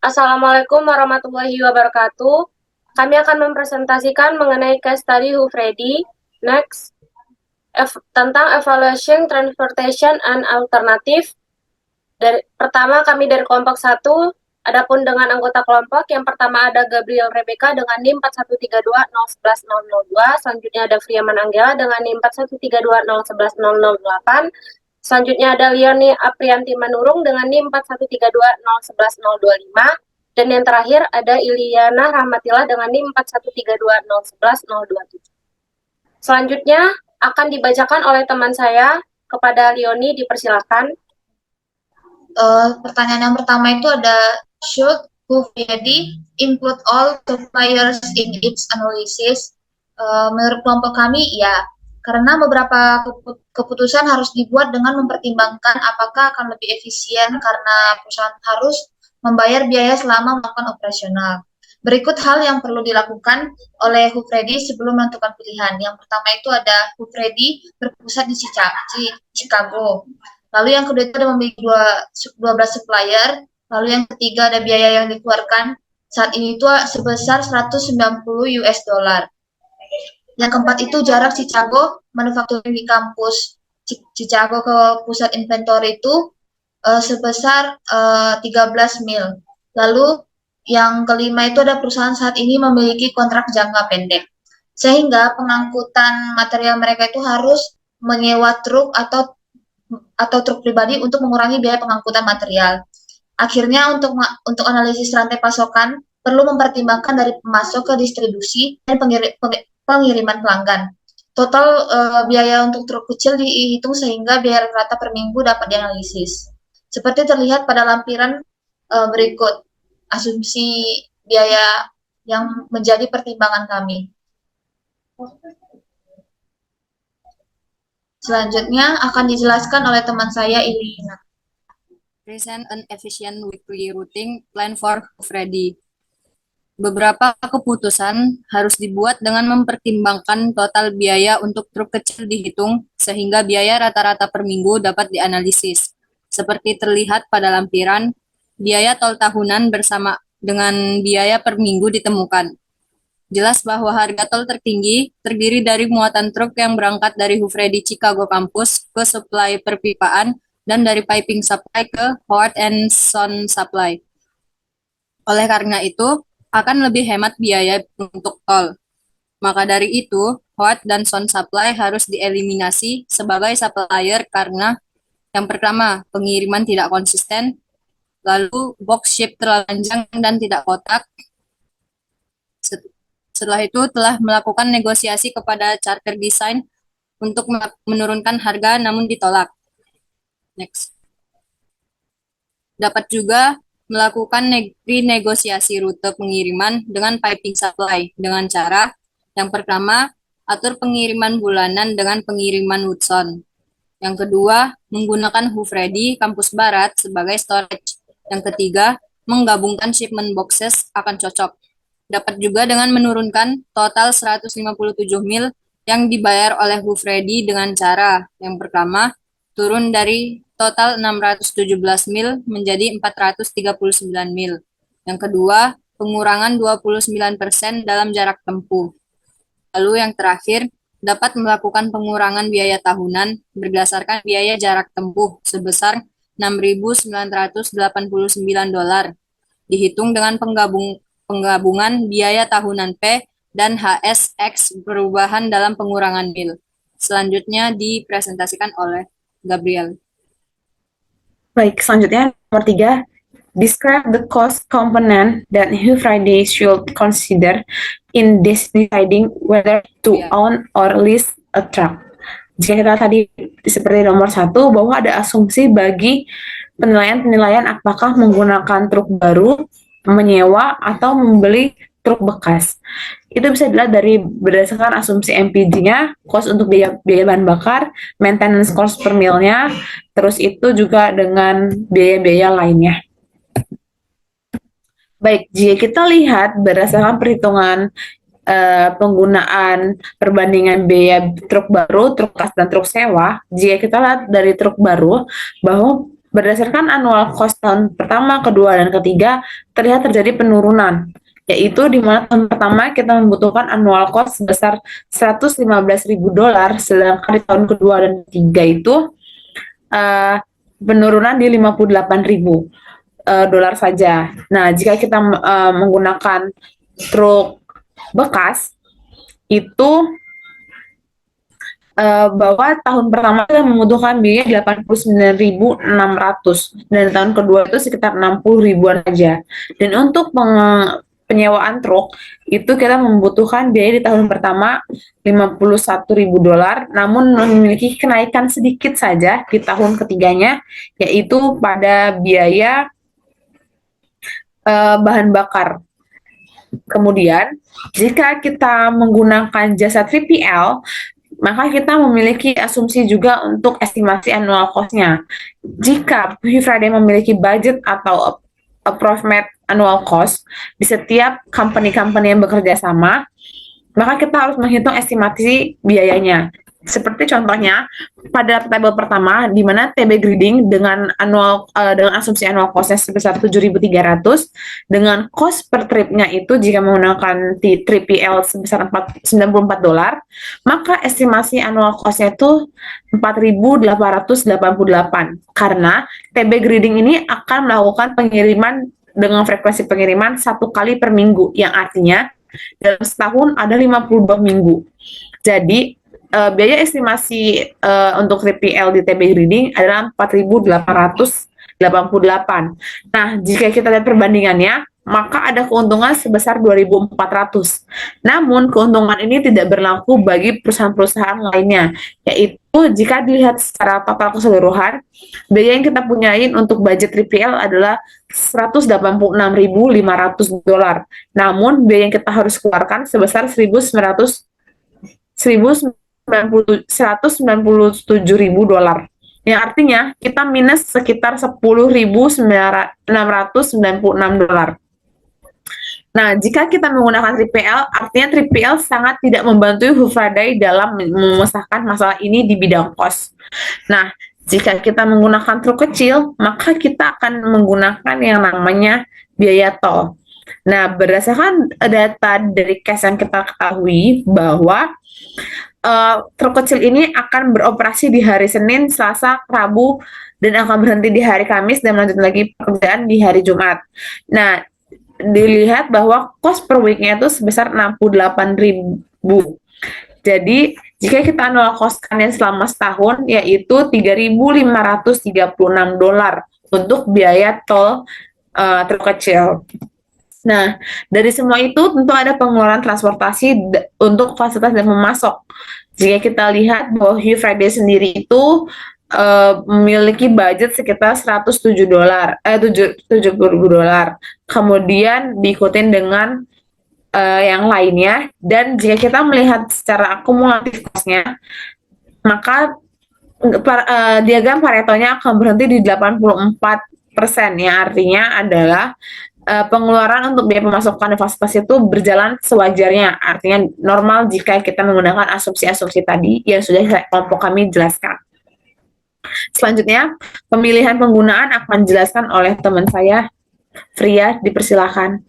Assalamualaikum warahmatullahi wabarakatuh. Kami akan mempresentasikan mengenai case study Hufredi. Next, tentang evaluation transportation and alternative. Pertama kami dari kelompok 1. Adapun dengan anggota kelompok, yang pertama ada Gabriel Rebecca dengan NIM 41320110002. Selanjutnya ada Friaman Anggela dengan NIM 41320110008. Selanjutnya ada Leoni Aprianti Manurung dengan NIM 41320110025. Dan yang terakhir ada Iliana Rahmatillah dengan NIM 41320110027. Selanjutnya akan dibacakan oleh teman saya. Kepada Leoni, dipersilakan. Pertanyaan yang pertama itu ada, should Hufredi include all suppliers in its analysis? Menurut kelompok kami, ya. Karena beberapa keputusan harus dibuat dengan mempertimbangkan apakah akan lebih efisien karena perusahaan harus membayar biaya selama melakukan operasional. Berikut hal yang perlu dilakukan oleh Hufredi sebelum menentukan pilihan. Yang pertama itu ada, Hufredi berpusat di Chicago. Lalu yang kedua itu ada memiliki 12 supplier. Lalu yang ketiga ada biaya yang dikeluarkan saat ini itu sebesar 190 US dollar. Yang keempat itu jarak Chicago manufacturing di kampus Chicago ke pusat inventory itu sebesar 13 mil. Lalu yang kelima itu ada perusahaan saat ini memiliki kontrak jangka pendek. Sehingga pengangkutan material mereka itu harus menyewa truk atau truk pribadi untuk mengurangi biaya pengangkutan material. Akhirnya untuk analisis rantai pasokan perlu mempertimbangkan dari pemasok ke distribusi dan pengiriman pelanggan. Total biaya untuk truk kecil dihitung sehingga biaya rata per minggu dapat dianalisis. Seperti terlihat pada lampiran berikut asumsi biaya yang menjadi pertimbangan kami. Selanjutnya akan dijelaskan oleh teman saya, Ilina. Present an efficient weekly routing plan for Hufredi. Beberapa keputusan harus dibuat dengan mempertimbangkan total biaya untuk truk kecil dihitung, sehingga biaya rata-rata per minggu dapat dianalisis. Seperti terlihat pada lampiran, biaya tol tahunan bersama dengan biaya per minggu ditemukan. Jelas bahwa harga tol tertinggi terdiri dari muatan truk yang berangkat dari Hufredi Chicago Campus ke supply perpipaan dan dari piping supply ke Howard and Son Supply. Oleh karena itu, akan lebih hemat biaya untuk tol. Maka dari itu, Howard dan Son Supply harus dieliminasi sebagai supplier karena yang pertama, pengiriman tidak konsisten, lalu box ship terlanjang dan tidak kotak. Setelah itu telah melakukan negosiasi kepada Charter Design untuk menurunkan harga namun ditolak. Next. Dapat juga melakukan renegosiasi rute pengiriman dengan piping supply dengan cara yang pertama, atur pengiriman bulanan dengan pengiriman Woodson. Yang kedua, menggunakan Hufredi Kampus Barat sebagai storage. Yang ketiga, menggabungkan shipment boxes akan cocok. Dapat juga dengan menurunkan total 157 mil yang dibayar oleh Hufredi dengan cara yang pertama, turun dari total 617 mil menjadi 439 mil. Yang kedua, pengurangan 29% dalam jarak tempuh. Lalu yang terakhir, dapat melakukan pengurangan biaya tahunan berdasarkan biaya jarak tempuh sebesar 6.989 dolar, dihitung dengan penggabungan biaya tahunan P dan HSX perubahan dalam pengurangan mil. Selanjutnya dipresentasikan oleh Gabriel. Baik, selanjutnya nomor 3. Describe the cost component that Hufredi should consider in deciding whether to own or lease a truck. Jika kita tadi seperti nomor 1, bahwa ada asumsi bagi penilaian apakah menggunakan truk baru, menyewa, atau membeli truk bekas. Itu bisa dilihat dari berdasarkan asumsi MPG-nya, cost untuk biaya bahan bakar, maintenance cost per milnya, terus itu juga dengan biaya-biaya lainnya. Baik, jika kita lihat berdasarkan perhitungan penggunaan perbandingan biaya truk baru, truk bekas, dan truk sewa, jika kita lihat dari truk baru, bahwa Berdasarkan annual cost tahun pertama, kedua, dan ketiga, terlihat terjadi penurunan, yaitu di mana tahun pertama kita membutuhkan annual cost sebesar $115.000, sedangkan di tahun kedua dan ketiga itu penurunan di $58.000 saja. Nah, jika kita menggunakan truk bekas, itu bahwa tahun pertama kita membutuhkan biaya 89.600 dan tahun kedua itu sekitar 60 ribuan aja. Dan untuk penyewaan truk itu kita membutuhkan biaya di tahun pertama $51.000, namun memiliki kenaikan sedikit saja di tahun ketiganya, yaitu pada biaya bahan bakar. Kemudian, jika kita menggunakan jasa 3PL, maka kita memiliki asumsi juga untuk estimasi annual cost-nya. Jika Friday memiliki budget atau approximate annual cost di setiap company-company yang bekerja sama, maka kita harus menghitung estimasi biayanya. Seperti contohnya pada tabel pertama di mana TB Grading dengan asumsi annual cost-nya sebesar 7.300 dengan cost per trip-nya itu jika menggunakan 3PL sebesar $94, maka estimasi annual cost-nya itu 4.888 karena TB Grading ini akan melakukan pengiriman dengan frekuensi pengiriman 1 kali per minggu, yang artinya dalam setahun ada 52 minggu. Jadi biaya estimasi untuk 3PL di TB Grading adalah 4.888. Nah, jika kita lihat perbandingannya, maka ada keuntungan sebesar 2.400. Namun, keuntungan ini tidak berlaku bagi perusahaan-perusahaan lainnya, yaitu jika dilihat secara total keseluruhan, biaya yang kita punyain untuk budget 3PL adalah $186.500. Namun, biaya yang kita harus keluarkan sebesar $197.000, yang artinya kita minus sekitar $10.696. Nah, jika kita menggunakan 3PL, artinya 3PL sangat tidak membantu Hufradai dalam memecahkan masalah ini di bidang cost. Nah, jika kita menggunakan truk kecil, maka kita akan menggunakan yang namanya biaya tol. Nah, berdasarkan data dari case yang kita ketahui bahwa truk kecil ini akan beroperasi di hari Senin, Selasa, Rabu, dan akan berhenti di hari Kamis dan melanjut lagi pekerjaan di hari Jumat. Nah, dilihat bahwa cost per week-nya itu sebesar 68.000. Jadi, jika kita annual cost-kannya selama setahun, yaitu $3.536 untuk biaya tol truk kecil. Nah, dari semua itu tentu ada pengeluaran transportasi untuk fasilitas dan memasok. Jika kita lihat bahwa Friday sendiri itu memiliki budget sekitar $107, $70. Kemudian diikutin dengan yang lainnya, dan jika kita melihat secara akumulatif cost-nya, maka diagram Pareto-nya akan berhenti di 84%, yang artinya adalah pengeluaran untuk biaya pemasukan fasilitas itu berjalan sewajarnya, artinya normal jika kita menggunakan asumsi-asumsi tadi yang sudah kelompok kami jelaskan. Selanjutnya, pemilihan penggunaan akan dijelaskan oleh teman saya, Fria, dipersilakan.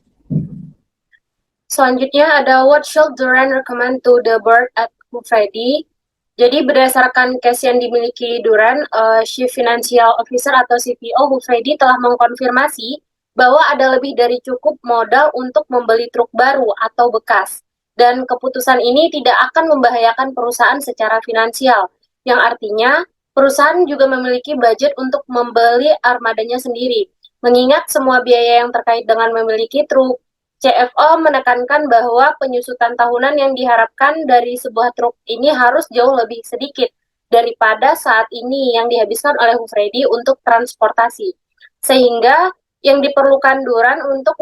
Selanjutnya ada what should Duran recommend to the board at Hufreddy. Jadi berdasarkan case yang dimiliki Duran, Chief Financial Officer atau CFO Hufreddy telah mengkonfirmasi bahwa ada lebih dari cukup modal untuk membeli truk baru atau bekas. Dan keputusan ini tidak akan membahayakan perusahaan secara finansial, yang artinya perusahaan juga memiliki budget untuk membeli armadanya sendiri. Mengingat semua biaya yang terkait dengan memiliki truk, CFO menekankan bahwa penyusutan tahunan yang diharapkan dari sebuah truk ini harus jauh lebih sedikit daripada saat ini yang dihabiskan oleh Hufreddy untuk transportasi. Sehingga yang diperlukan Duran untuk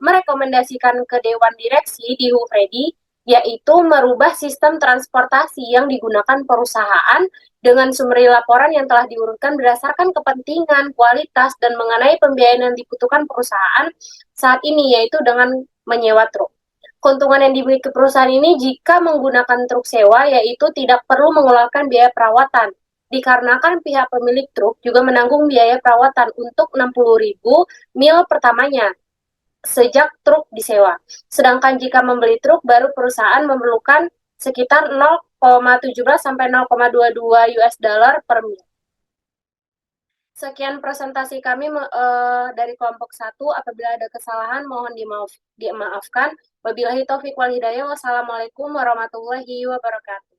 merekomendasikan ke Dewan Direksi di Hufreddy yaitu merubah sistem transportasi yang digunakan perusahaan dengan summary laporan yang telah diurutkan berdasarkan kepentingan, kualitas, dan mengenai pembiayaan yang dibutuhkan perusahaan saat ini, yaitu dengan menyewa truk. Keuntungan yang dimiliki perusahaan ini jika menggunakan truk sewa, yaitu tidak perlu mengeluarkan biaya perawatan, dikarenakan pihak pemilik truk juga menanggung biaya perawatan untuk 60.000 mil pertamanya sejak truk disewa. Sedangkan jika membeli truk baru, perusahaan memerlukan sekitar 0,17 sampai 0,22 US dollar per mil. Sekian presentasi kami dari kelompok 1. Apabila ada kesalahan mohon dimaafkan. Wabillahi taufiq wal hidayah. Wassalamualaikum warahmatullahi wabarakatuh.